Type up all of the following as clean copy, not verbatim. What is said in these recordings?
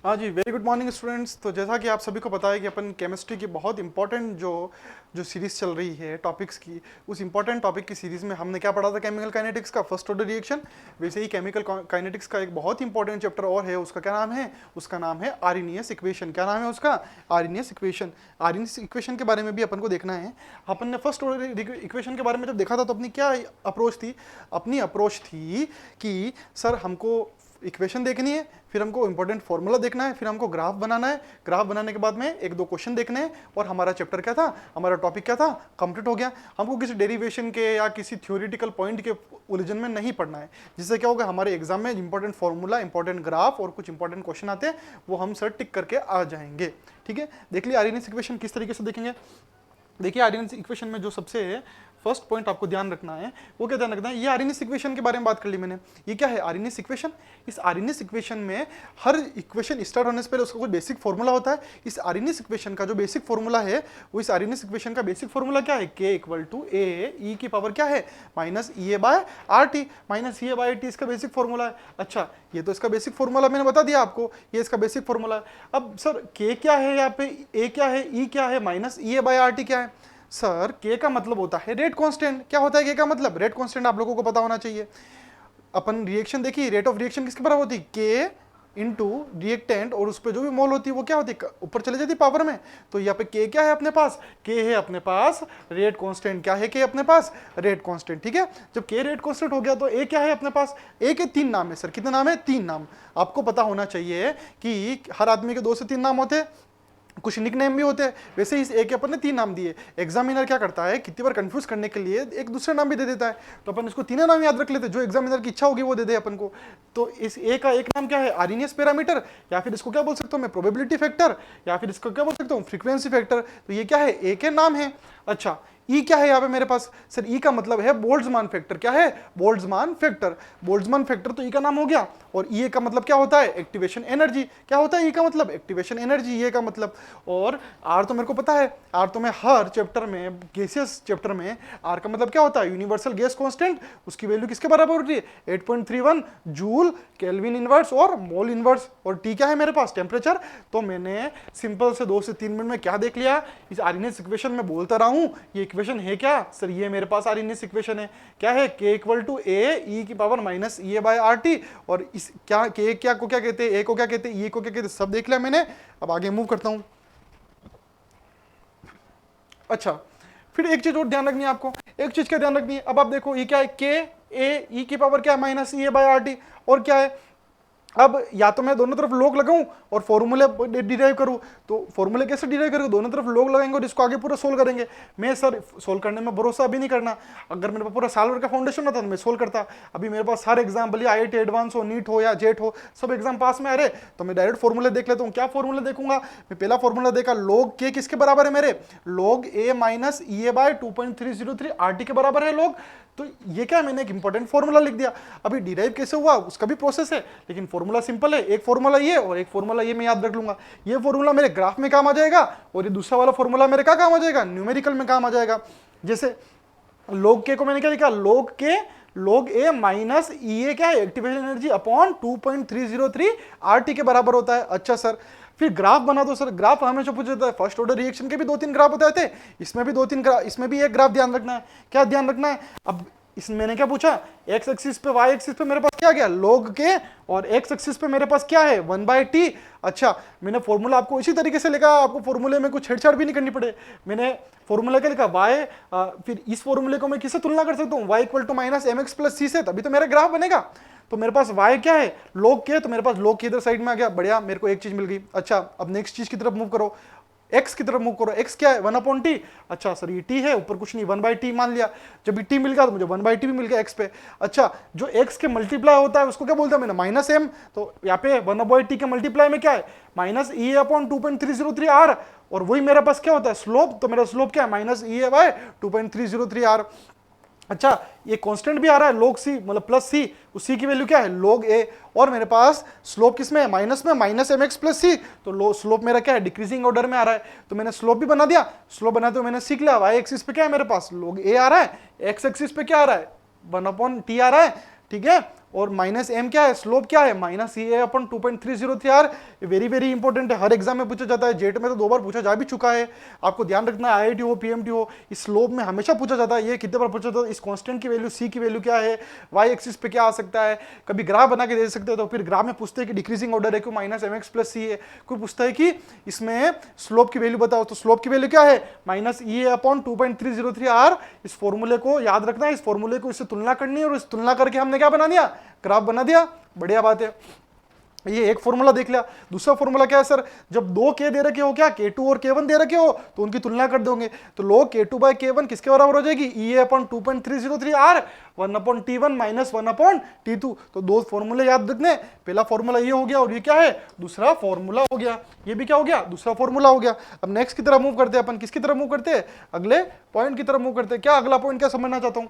हाँ जी, very good morning students. तो जैसा कि आप सभी को पता है कि अपन केमिस्ट्री की बहुत इंपॉर्टेंट जो जो सीरीज चल रही है टॉपिक्स की, उस इंपॉर्टेंट टॉपिक की सीरीज में हमने क्या पढ़ा था, केमिकल काइनेटिक्स का फर्स्ट ऑर्डर रिएक्शन। वैसे ही केमिकल काइनेटिक्स का एक बहुत इंपॉर्टेंट चैप्टर और है, उसका क्या नाम है, उसका नाम है आर्रीनियस इक्वेशन। क्या नाम है उसका? आर्रीनियस इक्वेशन। आर्रीनियस इक्वेशन के बारे में भी अपन को देखना है। अपन ने फर्स्ट ऑर्डर इक्वेशन के बारे में जब देखा था तो अपनी क्या अप्रोच थी? अपनी अप्रोच थी कि सर हमको इक्वेशन देखनी है, फिर हमको इंपॉर्टेंट फॉर्मूला देखना है, फिर हमको ग्राफ बनाना है, ग्राफ बनाने के बाद में एक दो क्वेश्चन देखने हैं और हमारा चैप्टर क्या था, हमारा टॉपिक क्या था, कंप्लीट हो गया। हमको किसी डेरिवेशन के या किसी थ्योरेटिकल पॉइंट के उलझन में नहीं पढ़ना है, जिससे क्या होगा हमारे एग्जाम में इंपॉर्टेंट फॉर्मूला, इंपॉर्टेंट ग्राफ और कुछ इंपॉर्टेंट क्वेश्चन आते हैं, वो हम सर टिक करके आ जाएंगे। ठीक है, देख लिया आर्रीनियस इक्वेशन किस तरीके से देखेंगे। देखिए आर्रीनियस इक्वेशन में जो सबसे फर्स्ट पॉइंट आपको ध्यान रखना है वो क्या ध्यान रखना है, ये आर्रीनियस इक्वेशन के बारे में बात कर ली मैंने। ये क्या है? आर्रीनियस इक्वेशन। इस आर्रीनियस इक्वेशन में हर इक्वेशन स्टार्ट होने से पहले उसका कोई बेसिक फॉर्मूला होता है। इस आर्रीनियस इक्वेशन का जो बेसिक फॉर्मूला है, वो इस आर्रीनियस इक्वेशन का बेसिक फॉर्मूला क्या है? k इक्वल टू ए ई की पावर क्या है, minus E A bye R T. Minus E A bye T इसका बेसिक फॉर्मूला है। अच्छा, ये तो इसका बेसिक फॉर्मूला मैंने बता दिया आपको, ये इसका बेसिक फॉर्मूला है। अब सर k क्या है, यहाँ पे a क्या है, e क्या है, minus E A bye R T क्या है? सर k का मतलब होता है रेट कांस्टेंट। क्या होता है k का मतलब? रेट कांस्टेंट आप लोगों को पता होना चाहिए। अपन रिएक्शन देखिए, रेट ऑफ रिएक्शन किसके बराबर होती है? k इंटू रिएक्टेंट और उस पर जो भी मोल होती है वो क्या होती है, ऊपर चले जाती है पावर में। तो यहाँ पे k क्या है अपने पास? k है अपने पास रेट कांस्टेंट। क्या है k अपने पास? Rate constant. ठीक है, जब k रेट कांस्टेंट हो गया तो a क्या है अपने पास? a के 3 नाम है सर। कितने नाम है? 3 नाम। आपको पता होना चाहिए कि हर आदमी के 2 से 3 नाम होते हैं, कुछ निक नेम भी होते हैं। वैसे इस ए के अपन ने 3 नाम दिए। एग्जामिनर क्या करता है, कितनी बार कंफ्यूज करने के लिए एक दूसरा नाम भी दे देता है, तो अपन इसको तीनों नाम याद रख लेते हैं, जो एग्जामिनर की इच्छा होगी वो दे दे अपन को। तो इस ए का एक नाम क्या है? आर्रीनियस पैरामीटर, या फिर इसको क्या बोल सकता हूँ मैं, प्रोबेबिलिटी फैक्टर, या फिर इसको क्या बोल सकता हूँ, फ्रीक्वेंसी फैक्टर। तो ये क्या है? ए के नाम है। अच्छा, ई क्या है यहाँ पे मेरे पास? सर ई का मतलब है बोल्ट्जमान फैक्टर। क्या है? Boltzmann factor. बोल्ट्जमान फैक्टर तो ई का नाम हो गया। और ई का मतलब क्या होता है? Activation energy. क्या होता है ई का मतलब? एक्टिवेशन एनर्जी, ये का मतलब। और आर तो मेरे को पता है, आर तो मैं हर चैप्टर में, गैसियस चैप्टर में आर का मतलब क्या होता है? Universal gas constant. उसकी वैल्यू किसके बराबर होती है? 8.31 जूल केल्विन इनवर्स और मोल इनवर्स। और टी क्या है मेरे पास? टेम्परेचर। तो मैंने सिंपल से 2 से 3 मिनट में क्या देख लिया, इस आर्रीनियस इक्वेशन में बोलता रहा हूं, ये इक्वेशन है क्या सर? ये मेरे पास आर्रीनियस इक्वेशन है। क्या है? k इक्वल टू ए ई की power minus E A bye R T. और इस क्या k क्या को क्या कहते हैं, ए को क्या कहते हैं, ई को क्या कहते हैं, सब देख लिया मैंने। अब आगे मूव करता हूं। अच्छा, फिर एक चीज और ध्यान रखनी है आपको, एक चीज क्या ध्यान रखनी है। अब आप देखो ये क्या है, k ए ई की पावर क्या है, minus E A bye R T. और क्या है, अब या तो मैं दोनों तरफ लॉग लगाऊं और फॉर्मूले डिराइव करूं। तो फॉर्मूले कैसे डिराइव करेंगे? दोनों तरफ लॉग लगाएंगे और इसको आगे पूरा सोल्व करेंगे। मैं सर सोल्व करने में भरोसा अभी नहीं करना। अगर मेरे पास पूरा साल भर का फाउंडेशन होता तो मैं सोल्व करता। अभी मेरे पास सारे एग्जाम, भले IIT एडवांस हो, नीट हो या जेट हो, सब एग्जाम पास में आ रहे, तो मैं डायरेक्ट फॉर्मूले देख लेता हूँ। क्या फॉर्मूला देखूंगा मैं? पहला फॉर्मूला देखा, लॉग के किसके बराबर है मेरे? Log A minus E A by 2.303 R T के बराबर है लॉग। तो ये क्या है, मैंने एक इंपॉर्टेंट फॉर्मूला लिख दिया। अभी डिराइव कैसे हुआ उसका भी प्रोसेस है, लेकिन फॉर्मूला सिंपल है। एक फॉर्मूला ये और एक फॉर्मूला ये मैं याद रख लूंगा। ये फॉर्मूला मेरे ग्राफ में काम आ जाएगा और ये दूसरा वाला फॉर्मूला मेरे क्या काम आ जाएगा? न्यूमेरिकल में काम आ जाएगा। जैसे log के को मैंने क्या लिखा? log के log ए माइनस ई ए क्या है? Activation energy upon 2.303 R T के बराबर होता है। अच्छा सर, फिर ग्राफ बना दो। सर ग्राफ हमेशा पूछा जाता है, फर्स्ट ऑर्डर रिएक्शन के भी 2-3 ग्राफ बताए थे, इसमें भी 2-3 ग्राफ, इसमें भी एक ग्राफ ध्यान रखना है। क्या ध्यान रखना है? अब इसमें मैंने क्या पूछा, एक्स एक्सिस पे, वाई एक्सिस पे मेरे पास क्या गया? log के, और एक्स एक्सिस पे मेरे पास क्या है? 1/t। अच्छा, मैंने फॉर्मूला आपको इसी तरीके से लिखा, आपको फॉर्मूले में कुछ छेड़छाड़ भी नहीं करनी पड़े। मैंने फॉर्मूला क्या लिखा? y, फिर इस फॉर्मूले को मैं किससे तुलना कर सकता हूँ? y equal to minus M X plus C से, तभी तो मेरा ग्राफ बनेगा। तो मेरे पास y क्या है? log के, तो मेरे पास log के इधर साइड में आ गया। बढ़िया, मेरे को एक चीज मिल गई। अच्छा, अब नेक्स्ट चीज की तरफ मूव करो, x की तरफ मूव करो। x क्या है? 1/t। अच्छा सर, ये t है, ऊपर कुछ नहीं, 1/t मान लिया। जब ये t मिल गया तो मुझे 1/t भी मिल गया x पे। अच्छा, जो x के मल्टीप्लाई होता है उसको क्या बोलते हैं मैंने? Minus m। तो यहाँ पे 1/t के मल्टीप्लाई में क्या है? Minus E upon 2.303 R. और वही मेरे पास क्या होता है? स्लोप। तो मेरा स्लोप क्या है? Minus E A by 2.303 R. अच्छा, ये कांस्टेंट भी आ रहा है log c, मतलब प्लस सी, उसी की वैल्यू क्या है? log a। और मेरे पास स्लोप किस में है? माइनस में, माइनस एम एक्स प्लस सी। तो स्लोप मेरा क्या है? डिक्रीजिंग ऑर्डर में आ रहा है। तो मैंने स्लोप भी बना दिया। स्लोप बनाते हुए मैंने सीख लिया, वाई एक्सिस पे क्या है मेरे पास? log a आ रहा है, एक्स एक्सिस पे क्या आ रहा है? 1/t आ रहा है। ठीक है, और माइनस एम क्या है, स्लोप क्या है, माइनस ई ए अपन 2.303r। वेरी वेरी इंपॉर्टेंट है, हर एग्जाम में पूछा जाता है, जेट में तो 2 बार पूछा जा भी चुका है, आपको ध्यान रखना है। आईआईटी हो, पीएमटी हो, इस स्लोप में हमेशा पूछा जाता है। ये कितने बार पूछा जाता है, इस कांस्टेंट की वैल्यू सी की वैल्यू क्या है, वाई एक्सिस पे क्या आ सकता है, कभी ग्राफ बना के दे सकते हैं, तो फिर ग्राफ में पूछते हैं कि डिक्रीजिंग ऑर्डर है क्यों, माइनस एम एक्स प्लस सी है। कोई पूछता है कि इसमें स्लोप की वैल्यू बताओ, तो स्लोप की वैल्यू क्या है, minus E A upon 2.303r। इस फॉर्मूले को याद रखना है, इस फॉर्मूले को इससे तुलना करनी है, और इस तुलना करके हमने क्या बना दिया, ग्राफ बना दिया। बढ़िया बात है, ये एक फॉर्मूला देख लिया। दूसरा फॉर्मूला क्या है सर, जब 2 के दे रखे हो, क्या k2 और k1 दे रखे हो, तो उनकी तुलना कर दोगे, तो log k2 बाय k1 किसके बराबर हो जाएगी, E A upon 2.303r 1 upon t1 minus 1 upon t2। तो 2 फॉर्मूले याद रखने, पहला फॉर्मूला ये हो गया, और ये क्या है, दूसरा फॉर्मूला हो गया। ये भी क्या हो गया, दूसरा फॉर्मूला हो गया। अब नेक्स्ट की तरफ मूव करते हैं अपन, किसकी तरफ मूव करते हैं, अगले पॉइंट की तरफ मूव करते हैं। क्या अगला पॉइंट क्या समझना चाहता हूं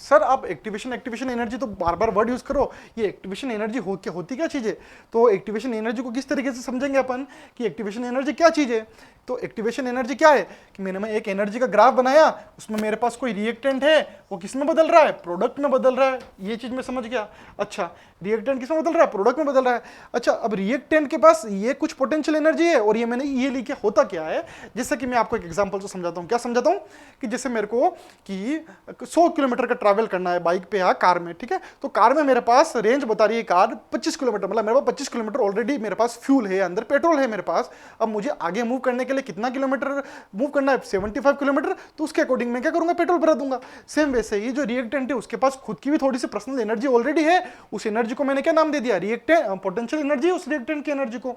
सर, आप एक्टिवेशन एनर्जी तो बार बार वर्ड यूज करो, ये एक्टिवेशन एनर्जी होती क्या चीज है। तो एक्टिवेशन एनर्जी को किस तरीके से समझेंगे अपन कि एक्टिवेशन एनर्जी क्या चीज है। तो एक्टिवेशन एनर्जी क्या है कि मैंने मैं एक एनर्जी का ग्राफ बनाया, उसमें मेरे पास कोई रिएक्टेंट है, वो किस में बदल रहा है, प्रोडक्ट में बदल रहा है। ये चीज मैं समझ गया। अच्छा, रिएक्टेंट किस में बदल रहा है, प्रोडक्ट में बदल रहा है। अच्छा, अब रिएक्टेंट के पास ये कुछ पोटेंशियल एनर्जी है, और ये मैंने ये लिखे होता क्या है, जैसे कि मैं आपको एक एग्जांपल से समझाता हूँ। क्या समझाता हूँ कि जैसे मेरे को कि 100 किलोमीटर का ट्रैवल करना है बाइक पे या कार में, ठीक है। तो कार में मेरे पास रेंज बता रही है कार 25 किलोमीटर, मतलब मेरे पास 25 किलोमीटर ऑलरेडी मेरे पास फ्यूल है, अंदर पेट्रोल है मेरे पास। अब मुझे आगे मूव करने के लिए कितना किलोमीटर मूव करना है, 75 किलोमीटर, तो उसके अकॉर्डिंग मैं क्या करूंगा, पेट्रोल भरा दूंगा। सेम वैसे ही जो रिएक्टेंट है उसके पास खुद की भी थोड़ी सी पर्सनल एनर्जी ऑलरेडी है, उस एनर्जी को मैंने क्या नाम दे दिया, रिएक्टेंट, पोटेंशियल एनर्जी, उस रिएक्टेंट की एनर्जी को।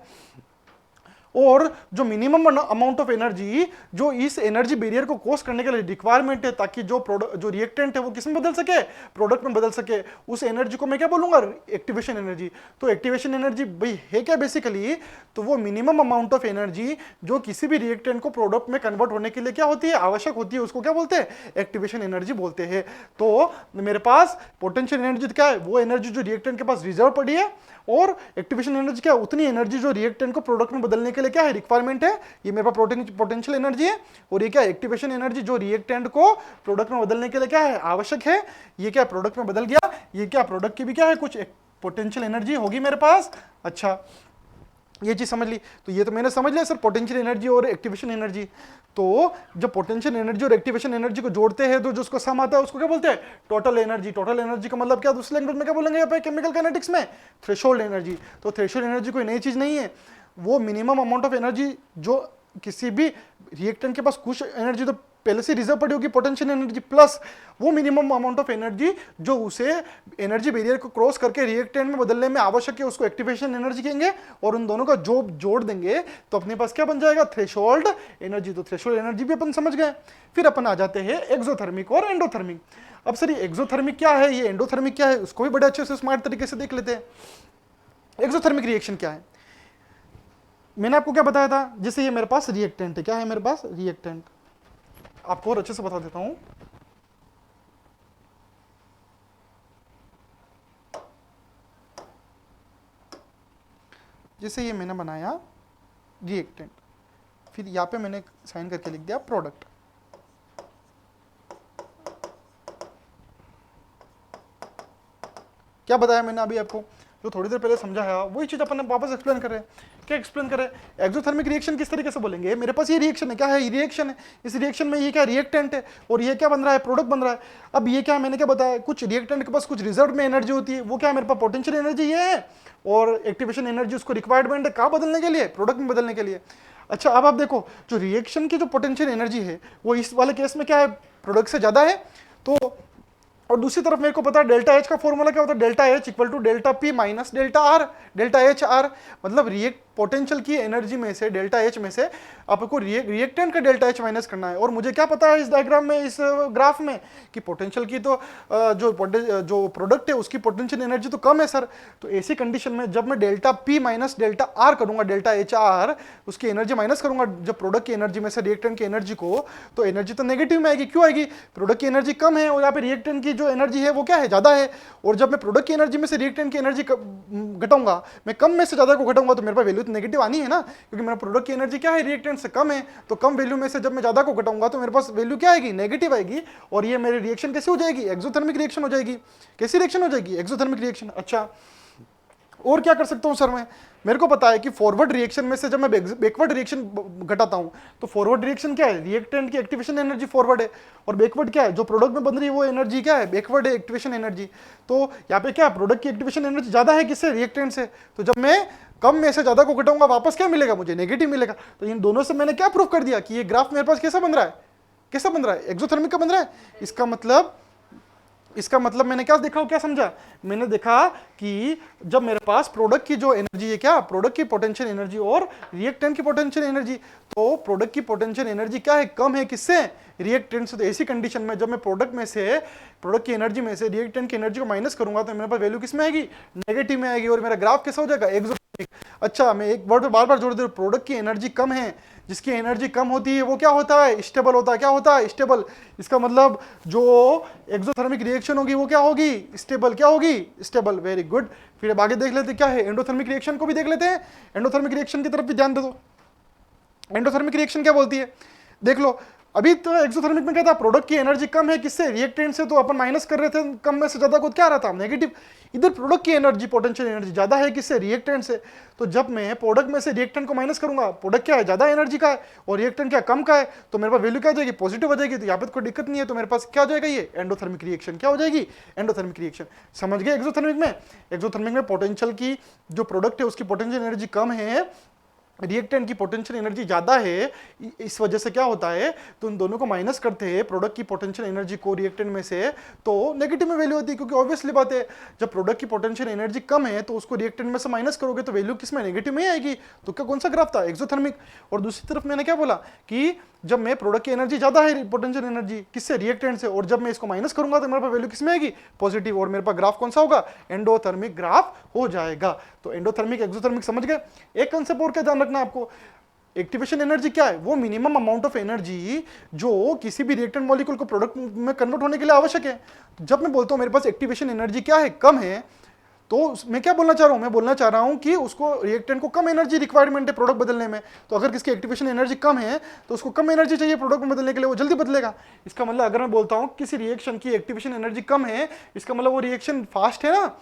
और जो मिनिमम अमाउंट ऑफ एनर्जी जो इस एनर्जी बैरियर को क्रॉस करने के लिए रिक्वायरमेंट है, ताकि जो प्रोडक्ट जो रिएक्टेंट है वो किस में बदल सके, प्रोडक्ट में बदल सके, उस एनर्जी को मैं क्या बोलूंगा, एक्टिवेशन एनर्जी। तो एक्टिवेशन एनर्जी भाई है क्या बेसिकली, तो वो मिनिमम अमाउंट ऑफ एनर्जी जो किसी भी रिएक्टेंट को प्रोडक्ट में कन्वर्ट होने के लिए क्या होती है, आवश्यक होती है, उसको क्या बोलते हैं, एक्टिवेशन एनर्जी बोलते हैं। तो मेरे पास पोटेंशियल एनर्जी क्या है, वो एनर्जी जो रिएक्टेंट के पास रिजर्व पड़ी है, और एक्टिवेशन एनर्जी क्या है, उतनी एनर्जी जो रिएक्टेंट को प्रोडक्ट में बदलने के लिए क्या है, रिक्वायरमेंट है। ये मेरे पास पोटेंशियल एनर्जी है, और ये क्या है, एक्टिवेशन एनर्जी जो रिएक्टेंट को प्रोडक्ट में बदलने के लिए क्या है, आवश्यक है। ये क्या प्रोडक्ट में बदल गया, ये क्या प्रोडक्ट की भी क्या है, कुछ पोटेंशियल एनर्जी होगी मेरे पास। अच्छा, ये चीज समझ ली। तो ये तो मैंने समझ लिया सर, पोटेंशियल एनर्जी और एक्टिवेशन एनर्जी। तो जब पोटेंशियल एनर्जी और एक्टिवेशन एनर्जी को जोड़ते हैं तो जो उसको सम आता है उसको क्या बोलते हैं, टोटल एनर्जी। टोटल एनर्जी का मतलब क्या, दूसरे लैंग्वेज में क्या बोलेंगे यहाँ पे केमिकल काइनेटिक्स में, थ्रेशोल्ड एनर्जी। तो थ्रेशोल्ड एनर्जी कोई नई चीज नहीं है, वो मिनिमम अमाउंट ऑफ एनर्जी जो किसी भी रिएक्टेंट के पास कुछ एनर्जी तो पहले से रिजर्व पड़ी होगी, पोटेंशियल एनर्जी, प्लस वो मिनिमम अमाउंट ऑफ एनर्जी जो उसे एनर्जी बैरियर को क्रॉस करके रिएक्टेंट में बदलने में आवश्यक है, उसको एक्टिवेशन एनर्जी कहेंगे। और उन दोनों का जो जोड़ देंगे तो अपने पास क्या बन जाएगा, थ्रेशोल्ड एनर्जी। तो थ्रेशोल्ड एनर्जी भी अपन समझ गए। फिर अपन आ जाते हैं एक्सोथर्मिक और एंडोथर्मिक। अब सर ये एक्सोथर्मिक क्या है, ये एंडोथर्मिक क्या है, उसको भी बड़े अच्छे से स्मार्ट तरीके से देख लेते हैं। एक्सोथर्मिक रिएक्शन क्या है, मैंने आपको क्या बताया था, जैसे ये मेरे पास रिएक्टेंट है, क्या है मेरे पास, रिएक्टेंट। आपको और अच्छे से बता देता हूं, जैसे ये मैंने बनाया रिएक्टेंट, फिर यहां पे मैंने साइन करके लिख दिया प्रोडक्ट। क्या बताया मैंने अभी आपको, जो थोड़ी देर पहले समझाया वही चीज अपन वापस एक्सप्लेन कर रहे हैं। क्या एक्सप्लेन कर रहे हैं, एक्सोथर्मिक रिएक्शन किस तरीके से बोलेंगे, मेरे पास ये रिएक्शन है, क्या है, ये रिएक्शन है, इस रिएक्शन में ये क्या रिएक्टेंट है, और ये क्या बन रहा है, प्रोडक्ट बन रहा है। अब ये क्या, मैंने क्या बताया, कुछ रिएक्टेंट के पास कुछ रिजर्व में एनर्जी होती है, वो क्या मेरे पास पोटेंशियल एनर्जी ये है, और एक्टिवेशन एनर्जी उसको रिक्वायरमेंट है कहाँ बदलने के लिए, प्रोडक्ट में बदलने के लिए। अच्छा, अब आप देखो जो रिएक्शन की जो पोटेंशियल एनर्जी है वो इस वाले केस में क्या है, प्रोडक्ट से ज्यादा है। तो और दूसरी तरफ मेरे को पता है डेल्टा एच का फॉर्मूला क्या होता है, delta H equal to delta P minus delta R, delta H R. मतलब रिएक्ट पोटेंशियल की एनर्जी में से, डेल्टा एच में से आपको रिएक्टेंट का डेल्टा एच माइनस करना है। और मुझे क्या पता है इस डायग्राम में, इस ग्राफ में, कि पोटेंशियल की तो जो प्रोडक्ट है उसकी पोटेंशियल एनर्जी तो कम है सर। तो ऐसी कंडीशन में जब मैं delta P minus delta are करूंगा, डेल्टा एच आर, उसकी एनर्जी माइनस करूंगा जब प्रोडक्ट की एनर्जी में से रिएक्टेंट की एनर्जी को, तो एनर्जी तो नेगेटिव में आएगी। क्यों आएगी, प्रोडक्ट की एनर्जी कम है और यहाँ पे रिएक्टेंट की जो एनर्जी है वो क्या है, ज्यादा है। और जब मैं प्रोडक्ट की एनर्जी में से रिएक्टेंट की एनर्जी घटाऊंगा, मैं कम में से ज्यादा को घटाऊंगा, तो मेरे पास वैल्यू तो नेगेटिव आनी है ना, क्योंकि मेरा प्रोडक्ट की एनर्जी क्या है, रिएक्टेंट से कम है, तो कम वैल्यू में से जब मैं ज्यादा को घटाऊंगा तो मेरे पास वैल्यू क्या आएगी, नेगेटिव आएगी, और ये मेरी रिएक्शन कैसी हो जाएगी, एक्सोथर्मिक रिएक्शन हो जाएगी। कैसी रिएक्शन हो जाएगी, एक्सोथर्मिक रिएक्शन। अच्छा, और क्या कर सकता हूं सर मैं, मेरे को पता है कि फॉरवर्ड रिएक्शन में से जब मैं बैकवर्ड रिएक्शन घटाता हूं, तो फॉरवर्ड रिएक्शन क्या है, रिएक्टेंट की एक्टिवेशन एनर्जी फॉरवर्ड है, और बैकवर्ड क्या है, जो प्रोडक्ट में बन रही है वो एनर्जी क्या है, बैकवर्ड है, एक्टिवेशन एनर्जी। तो यहाँ पे क्या, प्रोडक्ट की एक्टिवेशन एनर्जी ज्यादा है किससे, रिएक्टेंट से, तो जब मैं कम में से ज्यादा को घटाऊंगा वापस क्या मिलेगा मुझे, नेगेटिव मिलेगा। तो इन दोनों से मैंने क्या प्रूव कर दिया कि ये ग्राफ मेरे पास कैसा बन रहा है, कैसा बन रहा है, एक्सोथर्मिक का बन रहा है। इसका मतलब मैंने क्या देखा, क्या समझा, मैंने देखा कि जब मेरे पास प्रोडक्ट की जो एनर्जी है, क्या प्रोडक्ट की पोटेंशियल एनर्जी और रिएक्टेंट की पोटेंशियल एनर्जी, तो प्रोडक्ट की पोटेंशियल एनर्जी क्या है, कम है किससे, रिएक्टेंट से। तो ऐसी कंडीशन में जब मैं प्रोडक्ट की एनर्जी में से रिएक्टेंट की एनर्जी को माइनस करूंगा तो मेरे पास वैल्यू किस में आएगी, नेगेटिव में आएगी, और मेरा ग्राफ कैसा हो जाएगा, एक्सोथर्मिक। अच्छा, मैं एक वर्ड पे बार बार जोड़ दे रहा हूं, प्रोडक्ट की एनर्जी कम है, जिसकी एनर्जी कम होती है वो क्या होता है, स्टेबल होता है। क्या होता है, स्टेबल। इसका मतलब जो एक्सोथर्मिक रिएक्शन होगी वो क्या होगी, स्टेबल। क्या होगी, स्टेबल। Very good. फिर अब आगे देख लेते क्या है, एंडोथर्मिक रिएक्शन को भी देख लेते हैं। एंडोथर्मिक रिएक्शन की तरफ भी ध्यान दे दो। एंडोथर्मिक रिएक्शन क्या बोलती है, देख लो। अभी तो एक्सोथर्मिक में क्या था, प्रोडक्ट की एनर्जी कम है किससे, रिएक्टेंट से, तो अपन माइनस कर रहे थे, कम में से ज्यादा को क्या रहा था, नेगेटिव। इधर प्रोडक्ट की एनर्जी, पोटेंशियल एनर्जी ज्यादा है किससे, रिएक्टेंट से। तो जब मैं प्रोडक्ट में से रिएक्टेंट को माइनस करूंगा, प्रोडक्ट क्या है, ज्यादा एनर्जी का है, और रिएक्टेंट क्या, कम का है, तो मेरे पास वैल्यू क्या आ जाएगी, पॉजिटिव हो जाएगी। तो यहाँ पे कोई दिक्कत नहीं है, तो मेरे पास क्या हो जाएगा, ये एंडोथर्मिक रिएक्शन। क्या हो जाएगी, एंडोथर्मिक रिएक्शन। समझ गए। एक्सोथर्मिक में पोटेंशियल की जो प्रोडक्ट है उसकी पोटेंशियल एनर्जी कम है, रिएक्टेंट की पोटेंशियल एनर्जी ज्यादा है। इस वजह से क्या होता है, तो उन दोनों को माइनस करते हैं, प्रोडक्ट की पोटेंशियल एनर्जी को रिएक्टेंट में से, तो नेगेटिव में वैल्यू होती है, क्योंकि ऑब्वियसली बात है, जब प्रोडक्ट की पोटेंशियल एनर्जी कम है तो उसको रिएक्टेंट में से माइनस करोगे तो वैल्यू किस में, नेगेटिव में ही आएगी। तो क्या, कौन सा ग्राफ था, एक्सोथर्मिक। और दूसरी तरफ मैंने क्या बोला कि जब मैं प्रोडक्ट की एनर्जी ज्यादा है, पोटेंशियल एनर्जी किससे, रिएक्टेंट से, और जब मैं इसको माइनस करूंगा तो मेरे पास वैल्यू किस में आएगी, पॉजिटिव, और मेरे पास ग्राफ कौन सा होगा, एंडोथर्मिक ग्राफ हो जाएगा। तो एंडोथर्मिक, एक्सोथर्मिक समझ गए। एक कंसेप्ट और क्या ध्यान रखना है आपको, एक्टिवेशन एनर्जी क्या है, वो मिनिमम अमाउंट ऑफ एनर्जी जो किसी भी रिएक्टेंट मॉलिक्यूल को प्रोडक्ट में कन्वर्ट होने के लिए आवश्यक है। तो जब मैं बोलता हूं मेरे पास एक्टिवेशन एनर्जी क्या है, कम है, तो मैं क्या बोलना चाह रहा हूं, मैं बोलना चाह रहा हूं कि उसको, रिएक्टेंट को कम एनर्जी रिक्वायरमेंट है प्रोडक्ट बदलने में। तो अगर किसकी एक्टिवेशन एनर्जी कम है तो उसको कम एनर्जी चाहिए प्रोडक्ट में बदलने के लिए, वो जल्दी बदलेगा। इसका मतलब अगर मैं बोलता हूं किसी रिएक्शन की एक्टिवेशन एनर्जी कम है, इसका मतलब वो रिएक्शन फास्ट है ना,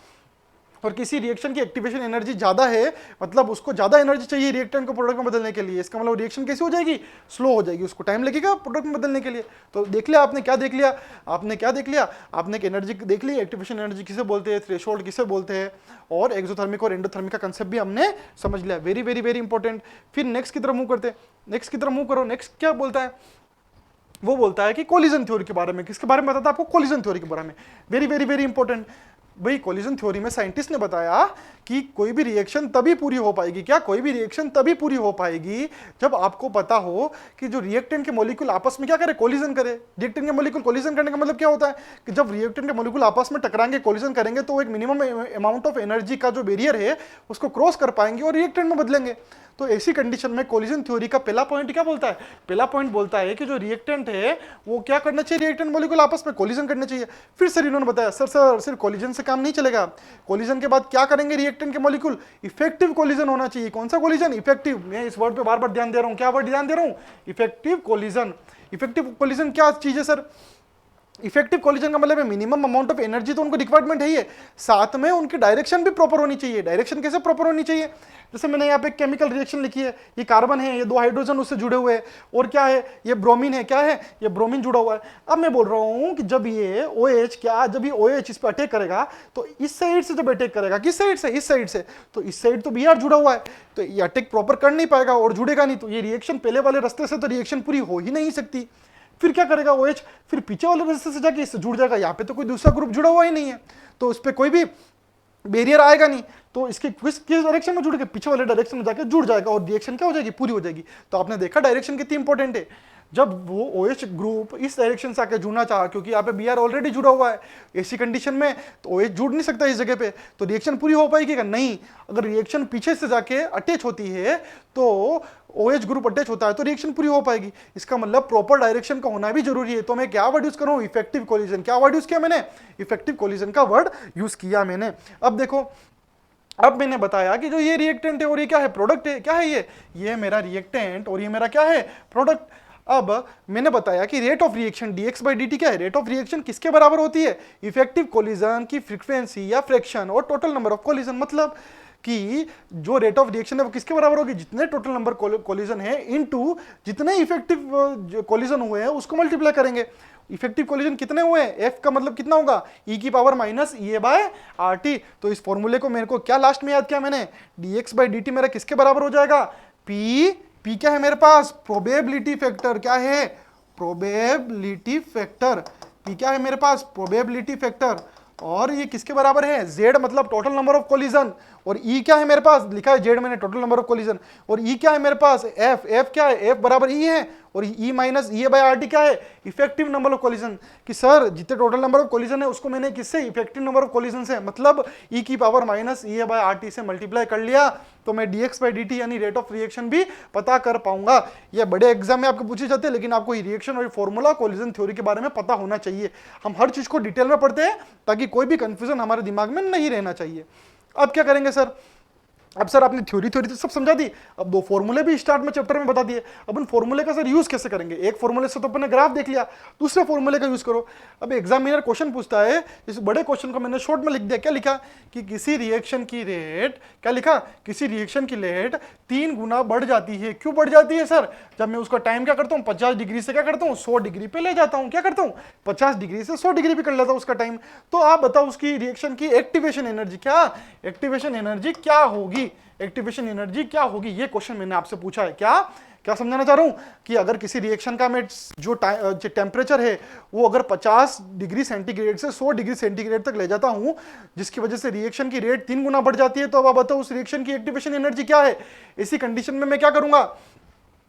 और किसी रिएक्शन की एक्टिवेशन एनर्जी ज्यादा है, मतलब उसको ज्यादा एनर्जी चाहिए रिएक्टेंट को प्रोडक्ट में बदलने के लिए, इसका मतलब रिएक्शन कैसी हो जाएगी, स्लो हो जाएगी, उसको टाइम लगेगा प्रोडक्ट में बदलने के लिए। तो देख लिया आपने, क्या देख लिया आपने, क्या देख लिया आपने, एनर्जी देख ली, एक्टिवेशन एनर्जी किसे बोलते हैं, थ्रेशोल्ड किसे बोलते हैं, और एक्सोथर्मिक और एंडोथर्मिक का कंसेप्ट भी हमने समझ लिया। Very very very important. फिर नेक्स्ट की तरफ मूव करते हैं, नेक्स्ट की तरफ मूव करो। नेक्स्ट क्या बोलता है, वो बोलता है कि कोलिजन थ्योरी के बारे में। किसके बारे में बताता है आपको, कोलिजन थ्योरी के बारे में। Very very very important. भाई कोलिजन थ्योरी में साइंटिस्ट ने बताया कि कोई भी रिएक्शन तभी पूरी हो पाएगी, क्या, कोई भी रिएक्शन तभी पूरी हो पाएगी जब आपको पता हो कि जो रिएक्टेंट के मॉलिक्यूल आपस में क्या करे, कोलिजन करे। रिएक्टेंट के मॉलिक्यूल कोलिजन करने का मतलब क्या होता है कि जब रिएक्टेंट के मॉलिक्यूल आपस में टकराएंगे, कोलिजन करेंगे, तो एक मिनिमम अमाउंट ऑफ एनर्जी का जो बैरियर है उसको क्रॉस कर पाएंगे और रिएक्टेंट में बदलेंगे। तो ऐसी कंडीशन में कोलिजन थ्योरी का पहला पॉइंट क्या बोलता है, पहला पॉइंट बोलता है कि जो रिएक्टेंट है वो क्या करना चाहिए, रिएक्टेंट मॉलिक्यूल आपस में कोलिजन करना चाहिए। फिर सर इन्होंने बताया, सर सिर्फ कोलिजन से काम नहीं चलेगा, कोलिजन के बाद क्या करेंगे रिएक्टेंट के मॉलिक्यूल, इफेक्टिव कोलिजन होना चाहिए। कौन सा कोलिजन, इफेक्टिव। मैं इस वर्ड पे बार बार ध्यान दे रहा हूं, क्या वर्ड ध्यान दे रहा हूं, इफेक्टिव कोलिजन। इफेक्टिव कोलिजन क्या चीज है सर, इफेक्टिव कोलिजन का मतलब है मिनिमम अमाउंट ऑफ एनर्जी तो उनको रिक्वायरमेंट है ही है, साथ में उनकी डायरेक्शन भी प्रॉपर होनी चाहिए। डायरेक्शन कैसे प्रॉपर होनी चाहिए, जैसे मैंने यहाँ पे केमिकल रिएक्शन लिखी है, ये कार्बन है, ये दो हाइड्रोजन उससे जुड़े हुए हैं, और क्या है, ये ब्रोमीन है, क्या है, ये ब्रोमीन जुड़ा हुआ है। अब मैं बोल रहा हूँ कि जब ये OH, क्या, जब ये OH इस पर अटैक करेगा तो इस साइड से जब अटैक करेगा, किस साइड से, इस साइड से, तो इस साइड तो Br जुड़ा हुआ है, तो ये अटैक प्रॉपर कर नहीं पाएगा और जुड़ेगा नहीं, तो ये रिएक्शन पहले वाले रास्ते से तो रिएक्शन पूरी हो ही नहीं सकती। फिर क्या करेगा OH, फिर पीछे वाले रास्ते से जाके इससे जुड़ जाएगा, यहाँ पे तो कोई दूसरा ग्रुप जुड़ा हुआ ही नहीं है, तो उस पर कोई भी बैरियर आएगा नहीं, तो इसके किस डायरेक्शन में जुड़ के, पीछे वाले डायरेक्शन में जाके जुड़ जाएगा और रिएक्शन क्या हो जाएगी, पूरी हो जाएगी। तो आपने देखा डायरेक्शन कितनी इंपॉर्टेंट है। जब वो OH ग्रुप इस डायरेक्शन से आके जुड़ना चाहा, क्योंकि यहाँ पे Br ऑलरेडी जुड़ा हुआ है, ऐसी कंडीशन में तो OH जुड़ नहीं सकता इस जगह पे, तो रिएक्शन पूरी हो पाएगी क्या, नहीं। अगर रिएक्शन पीछे से जाके अटैच होती है तो OH ग्रुप अटैच होता है तो रिएक्शन पूरी हो पाएगी। इसका मतलब प्रॉपर डायरेक्शन का होना भी जरूरी है। तो मैं क्या वर्ड यूज कर रहा हूं, इफेक्टिव कोलिजन। क्या वर्ड यूज किया मैंने, इफेक्टिव कोलिजन का वर्ड यूज किया मैंने। अब देखो अब मैंने बताया कि जो ये रिएक्टेंट है और ये क्या है, प्रोडक्ट है, क्या है ये मेरा रिएक्टेंट और ये मेरा क्या है, प्रोडक्ट। अब मैंने बताया कि rate of reaction dx by dt क्या है, रेट ऑफ रिएक्शन किसके बराबर होती है, इफेक्टिव कोलिजन की फ्रीक्वेंसी या फ्रैक्शन और टोटल नंबर ऑफ कोलिजन। मतलब कि जो रेट ऑफ रिएक्शन है वो किसके बराबर होगी, जितने टोटल नंबर कोलिजन है इनटू जितने इफेक्टिव कोलिजन हुए हैं उसको मल्टीप्लाई करेंगे। इफेक्टिव कोलिजन कितने हुए हैं, एफ का मतलब कितना होगा, ई की power minus E A bye R T. तो इस फॉर्मूले को मेरे को क्या लास्ट में याद किया मैंने, dx बाई dt मेरा किसके बराबर हो जाएगा, पी क्या है मेरे पास, प्रोबेबिलिटी फैक्टर। क्या है, प्रोबेबिलिटी फैक्टर। पी क्या है मेरे पास, प्रोबेबिलिटी फैक्टर। और ये किसके बराबर है, z मतलब टोटल नंबर ऑफ कोलिजन, और E क्या है मेरे पास, लिखा है z मैंने टोटल नंबर ऑफ कोलिजन, और E क्या है मेरे पास, f क्या है, f बराबर E है, और E माइनस ई बाय आर टी क्या है, इफेक्टिव नंबर ऑफ कोलिजन। कि सर जितने टोटल नंबर ऑफ कोलिजन है उसको मैंने किससे, इफेक्टिव नंबर ऑफ कोलिजन से, मतलब E की पावर माइनस ई बाय आर टी से मल्टीप्लाई कर लिया, तो मैं dx बाई dt यानी रेट ऑफ रिएक्शन भी पता कर पाऊंगा। ये बड़े एग्जाम में आपको पूछे जाते हैं, लेकिन आपको रिएक्शन और फॉर्मूला कोलिजन थ्योरी के बारे में पता होना चाहिए। हम हर चीज को डिटेल में पढ़ते हैं ताकि कोई भी कंफ्यूजन हमारे दिमाग में नहीं रहना चाहिए। अब क्या करेंगे सर, अब सर आपने थ्योरी तो सब समझा दी, अब दो फॉर्मूले भी स्टार्ट में चैप्टर में बता दिए। अब उन फॉर्मूले का सर यूज कैसे करेंगे, एक फॉर्मूले से तो अपने ग्राफ देख लिया, दूसरे फॉर्मूले का यूज करो। अब एग्जामिनर क्वेश्चन पूछता है, इस बड़े क्वेश्चन को मैंने शॉर्ट में लिख दिया, क्या लिखा कि किसी रिएक्शन की रेट, क्या लिखा, किसी रिएक्शन की रेट 3 गुना बढ़ जाती है। क्यों बढ़ जाती है सर, जब मैं उसका टाइम क्या करता हूँ 50 डिग्री से क्या करता हूँ 100 डिग्री पे ले जाता हूँ, क्या करता हूँ 50 डिग्री से 100 डिग्री पे कर लेता हूँ उसका टाइम। तो आप बताओ उसकी रिएक्शन की एक्टिवेशन एनर्जी क्या, एक्टिवेशन एनर्जी क्या होगी, एक्टिवेशन एनर्जी क्या होगी, ये क्वेश्चन मैंने आपसे पूछा है। क्या क्या समझाना चाह रहा हूं कि अगर किसी रिएक्शन का मैं जो टेम्परेचर है वो अगर 50 डिग्री सेंटीग्रेड से 100 डिग्री सेंटीग्रेड तक ले जाता हूं, जिसकी वजह से रिएक्शन की रेट 3 गुना बढ़ जाती है, तो अब आप बताओ उस रिएक्शन की एक्टिवेशन एनर्जी क्या है। इसी कंडीशन में मैं क्या करूंगा,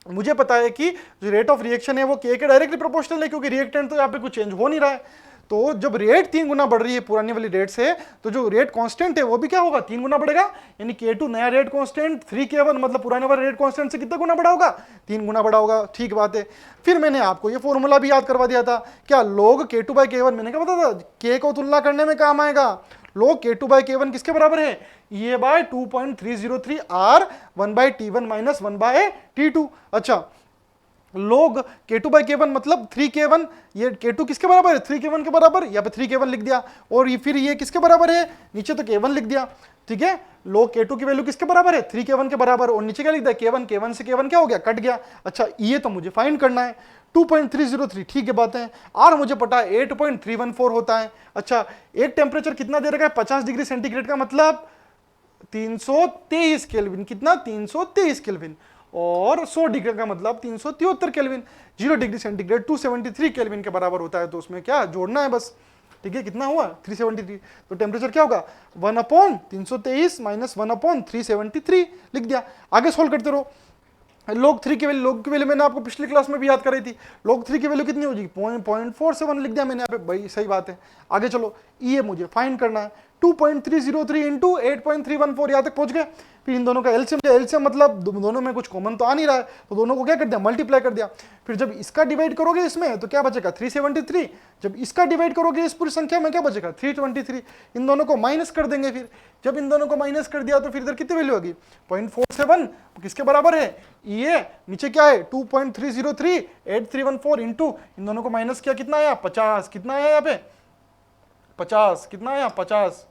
मुझे पता है कि जो रेट ऑफ रिएक्शन है वो के डायरेक्टली प्रोपोर्शनल है, क्योंकि रिएक्टेंट तो यहाँ पे कुछ चेंज हो नहीं रहा है। तो जब रेट 3 गुना बढ़ रही है पुरानी वाली रेट से, तो जो रेट कांस्टेंट है वो भी क्या होगा 3 गुना बढ़ेगा, यानी K2 नया रेट कांस्टेंट 3K1 मतलब पुराने वाले रेट कांस्टेंट से कितना गुना बढ़ा होगा, 3 गुना बढ़ा होगा। ठीक बात है। फिर मैंने आपको ये फॉर्मूला भी याद करवा दिया था, क्या log K2 बाई K1, मैंने क्या बताया था, K को तुलना करने में काम आएगा। log K2 बाई K1 किसके बराबर है, ये by 2.303 R 1 by T1 minus 1 by T2। अच्छा, log K2 बाई K1 मतलब 3K1, ये K2 किसके बराबर है 3K1 के बराबर, यहाँ पे 3K1 लिख दिया, और ये फिर ये किसके बराबर है, नीचे तो K1 लिख दिया। ठीक है, log K2 की वैल्यू किसके बराबर है 3K1 के बराबर, और नीचे क्या लिख दिया K1, K1 से K1 क्या हो गया, कट गया। अच्छा, ये तो मुझे फाइंड करना है 2.303, ठीक है बात है। आर मुझे पता है 8.314 होता है। अच्छा, एक टेम्परेचर कितना दे रखा है 50 डिग्री सेंटीग्रेड का मतलब 323 केल्विन, कितना 323 केल्विन, और 100 डिग्री का मतलब 373 केल्विन, 0 डिग्री सेंटीग्रेड 273 केल्विन के बराबर होता है, तो उसमें क्या जोड़ना है बस। ठीक है, कितना हुआ 373, तो टेम्परेचर क्या होगा 1/323 माइनस 1/373 लिख दिया। आगे सोल्व करते रहो। log 3 की वैल्यू, log की वैल्यू मैंने आपको पिछली क्लास में भी याद कराई थी, log 3 की वैल्यू कितनी हो जाएगी 0.47 लिख दिया मैंने यहाँ पे, भाई सही बात है। आगे चलो, ये मुझे फाइंड करना है 2.303 इंटू 8.314, यहाँ तक पहुंच गए। फिर इन दोनों का एलसीएम, एलसीएम मतलब दोनों में कुछ कॉमन तो आ नहीं रहा है, तो दोनों को क्या कर दिया मल्टीप्लाई कर दिया। फिर जब इसका डिवाइड करोगे इसमें तो क्या बचेगा 373, जब इसका डिवाइड करोगे इस पूरी संख्या में क्या बचेगा 323। इन दोनों को माइनस कर देंगे, फिर जब इन दोनों को माइनस कर दिया तो फिर इधर कितनी वैल्यू होगी 0.47, किसके बराबर है ये, नीचे क्या है 2.303 8314 इंटू इन दोनों को माइनस किया, कितना आया 50, कितना आया यहाँ पे 50, कितना आया 50,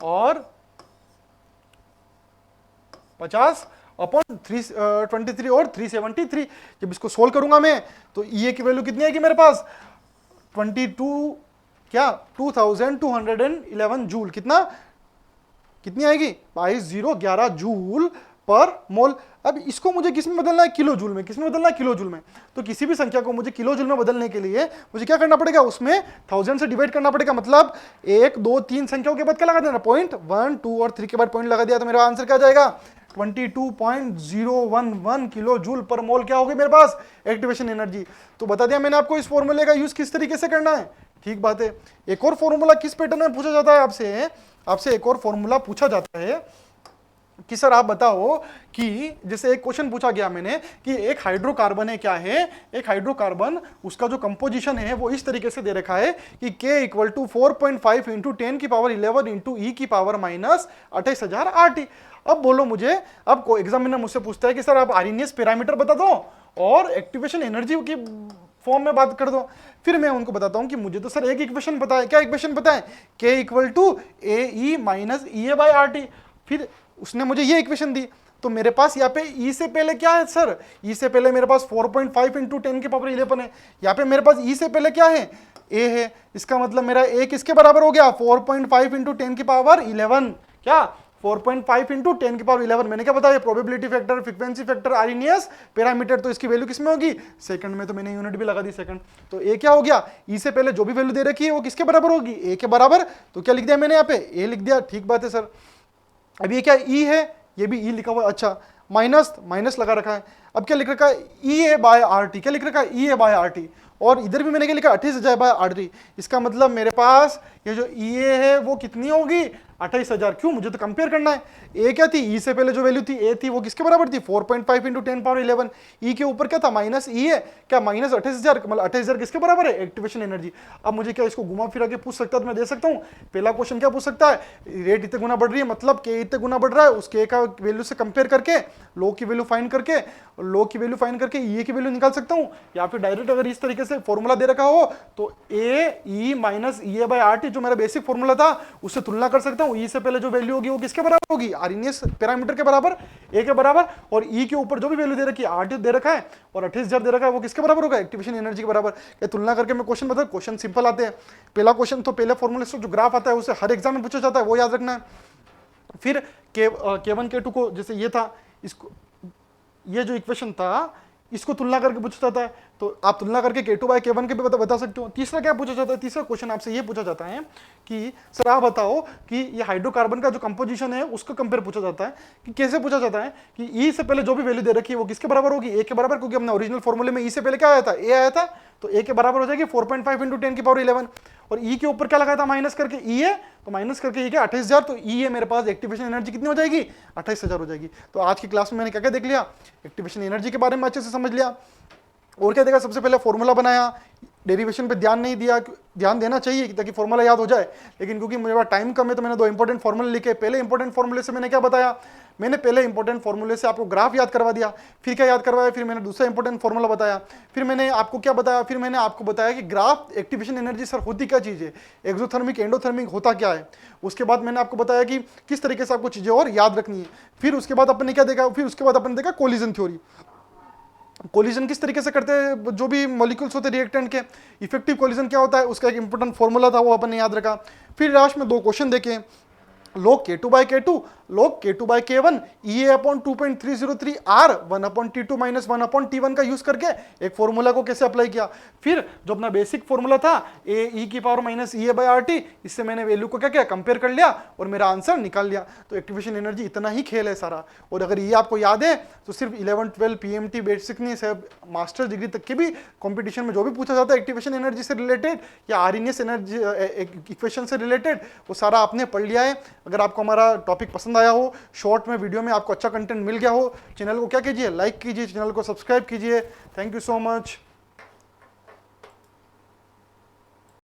और 50 अपॉन 323 और 373। जब इसको सोल्व करूंगा मैं तो ये की वैल्यू कितनी आएगी मेरे पास 22 क्या 2211 जूल, कितनी आएगी 22,011 जूल पर मोल। अब इसको मुझे किस में बदलना है किलो जूल में, किस में बदलना है किलो जूल में। तो किसी भी संख्या को मुझे किलो जूल में बदलने के लिए मुझे क्या करना पड़ेगा, उसमें 1000 से डिवाइड करना पड़ेगा, मतलब 1 2 3 संख्याओं के बाद क्या लगा देना पॉइंट, 1 2 और 3 के बाद पॉइंट लगा दिया, तो मेरा आंसर क्या जाएगा 22.011 किलो जूल पर मोल क्या होगी मेरे पास एक्टिवेशन एनर्जी। तो बता दिया मैंने आपको इस फॉर्मूले का यूज किस तरीके से करना है। ठीक बात है। एक और फॉर्मूला किस पैटर्न में पूछा जाता है आपसे एक और फॉर्मूला पूछा जाता है कि सर आप बताओ कि जैसे एक क्वेश्चन पूछा गया मैंने कि एक हाइड्रोकार्बन है, क्या है, एक हाइड्रोकार्बन, उसका जो कंपोजिशन है वो इस तरीके से दे रखा है कि K equal to 4.5 into 10⁻11 into E की पावर माइनस 28,000 RT। अब बोलो मुझे, अब को एग्जामिनर मुझसे पूछता है कि सर आप आरएनएस पैरामीटर बता दो और एक्टिवेशन एनर्जी की फॉर्म में बात कर दो। फिर मैं उनको बताता हूं कि मुझे तो सर एक इक्वेशन पता है। क्या इक्वेशन पता है? K equal to A E minus E A by R T. फिर उसने मुझे ये इक्वेशन दी, तो मेरे पास यहाँ पे ई से पहले क्या है सर? ई से पहले मेरे पास 4.5 इंटू 10⁻11 है। यहाँ पे मेरे पास ई से पहले क्या है? ए है। इसका मतलब मेरा ए किसके बराबर हो गया? 4.5 इंटू 10⁻11। क्या 4.5 इंटू 10⁻11? मैंने क्या बताया? Probability factor, frequency factor, RNS parameter. तो इसकी वैल्यू किसमें होगी? सेकंड में। तो मैंने यूनिट भी लगा दी सेकंड। तो ए क्या हो गया? ई से पहले जो भी वैल्यू दे रखी है वो किसके बराबर होगी? ए के बराबर। तो क्या लिख दिया मैंने यहाँ पे? ए लिख दिया। ठीक बात है सर। अब ये क्या ई है? ये भी ई लिखा हुआ है। अच्छा, माइनस माइनस लगा रखा है। अब क्या लिख रखा है? ई ए बाय आर टी। क्या लिख रखा है? ई ए बाय आर टी। और इधर भी मैंने क्या लिखा? 28,000 बाय आर टी। इसका मतलब मेरे पास ये जो ई ए है वो कितनी होगी? 28,000। क्यों? मुझे तो कंपेयर करना है। ए क्या थी? ई से पहले जो वैल्यू थी ए थी, वो किसके बराबर थी? 4.5 इंटू 10⁻11। ई के ऊपर क्या था? माइनस ई है। क्या माइनस 28,000? मतलब 28,000 किसके बराबर है? Activation energy. अब मुझे क्या इसको घुमा फिरा के पूछ सकता है तो मैं दे सकता हूँ। पहला क्वेश्चन क्या पूछ सकता है? रेट इतने गुना बढ़ रही है, मतलब के इतने गुना बढ़ रहा है, उस के का वैल्यू से कंपेयर करके लो की वैल्यू फाइंड करके, लो की वैल्यू फाइंड करके ई की वैल्यू निकाल सकता हूँ। या फिर डायरेक्ट अगर इस तरीके से फॉर्मूला दे रखा हो तो ए E minus E A bye R T, जो मेरा बेसिक फॉर्मूला था, उससे तुलना कर सकता हूँ। ई से पहले जो वैल्यू होगी वो किसके बराबर होगी? आरएनएस पैरामीटर के बराबर, ए के बराबर। और ई के ऊपर जो भी वैल्यू दे रखी है, आर टी दे रखा है और 28,000 दे रखा है, वो किसके बराबर होगा? एक्टिवेशन एनर्जी के बराबर। ये तुलना करके मैं क्वेश्चन बता। क्वेश्चन सिंपल आते हैं। पहला क्वेश्चन तो पहले फॉर्मूले से जो ग्राफ आता है उसे हर एग्जाम में पूछा जाता है, वो याद रखना है। फिर K1 K2 को, जैसे ये था, इसको, ये जो इक्वेशन था इसको तुलना करके पूछा जाता है, तो आप तुलना करके K2 बाय K1 के भी बता सकते हो। तीसरा क्या पूछा जाता है? तीसरा क्वेश्चन आपसे ये पूछा जाता है कि सर आप बताओ कि ये हाइड्रोकार्बन का जो कंपोजिशन है उसको कंपेयर पूछा जाता है। कि कैसे पूछा जाता है? कि ई से पहले जो भी वैल्यू दे रखी है वो किसके बराबर होगी? ए के बराबर, क्योंकि हमने ओरिजिनल फॉर्मूले में ई से पहले क्या आया था? ए आया था। तो ए के बराबर हो जाएगी 4.5 इंटू 10⁻11। और ई के ऊपर क्या लगाया था? माइनस करके ई है, तो माइनस करके ये क्या? 28,000। तो ई है मेरे पास, एक्टिवेशन एनर्जी कितनी हो जाएगी? 28,000 हो जाएगी। तो आज की क्लास में मैंने क्या क्या देख लिया? एक्टिवेशन एनर्जी के बारे में अच्छे से समझ लिया। और क्या देखा? सबसे पहले फॉर्मूला बनाया, डेरिवेशन पे ध्यान नहीं दिया, ध्यान देना चाहिए ताकि फॉर्मूला याद हो जाए, लेकिन क्योंकि मेरे पास टाइम कम है तो मैंने दो इंपॉर्टेंट फॉर्मूले लिखे। पहले इंपॉर्टेंट फॉर्मूले से मैंने क्या बताया? मैंने पहले इंपॉर्टेंट फॉर्मूले से आपको ग्राफ याद करवा दिया। फिर क्या याद करवाया? फिर मैंने दूसरा इंपॉर्टेंट फॉर्मूला बताया। फिर मैंने आपको क्या बताया? फिर मैंने आपको बताया कि ग्राफ एक्टिवेशन एनर्जी सर होती क्या चीज़ है, एक्सोथर्मिक एंडोथर्मिक होता क्या है। उसके बाद मैंने आपको बताया कि किस तरीके से आपको चीज़ें और याद रखनी है। फिर उसके बाद अपने क्या देखा? फिर उसके बाद अपने देखा कोलिजन थ्योरी। कोलिजन किस तरीके से करते हैं, जो भी मॉलिक्यूल्स होते हैं रिएक्टेंट के, इफेक्टिव कोलिजन क्या होता है, उसका एक इंपॉर्टेंट फॉर्मूला था, वो अपन ने याद रखा। फिर लास्ट में दो क्वेश्चन देखे, log K2 by K2, log K2 by K1, EA upon 2.303 R 1 upon T2 minus 1 upon T1 का यूज करके एक फॉर्मूला को कैसे अप्लाई किया। फिर जो अपना बेसिक फॉर्मूला था ए ई की power minus E A by R T, इससे मैंने वैल्यू को क्या किया? कंपेयर कर लिया और मेरा आंसर निकाल लिया। तो एक्टिवेशन एनर्जी इतना ही खेल है सारा। और अगर ये आपको याद है तो सिर्फ 11-12 PMT बेसिक नहीं, सब मास्टर डिग्री तक के भी कॉम्पिटिशन में जो भी पूछा जाता है एक्टिवेशन एनर्जी से रिलेटेड या आरएनएस एनर्जी इक्वेशन से रिलेटेड, वो सारा आपने पढ़ लिया है। अगर आपको हमारा टॉपिक पसंद आया हो, शॉर्ट में वीडियो में आपको अच्छा कंटेंट मिल गया हो, चैनल को क्या कीजिए? लाइक कीजिए, चैनल को सब्सक्राइब कीजिए। Thank you so much.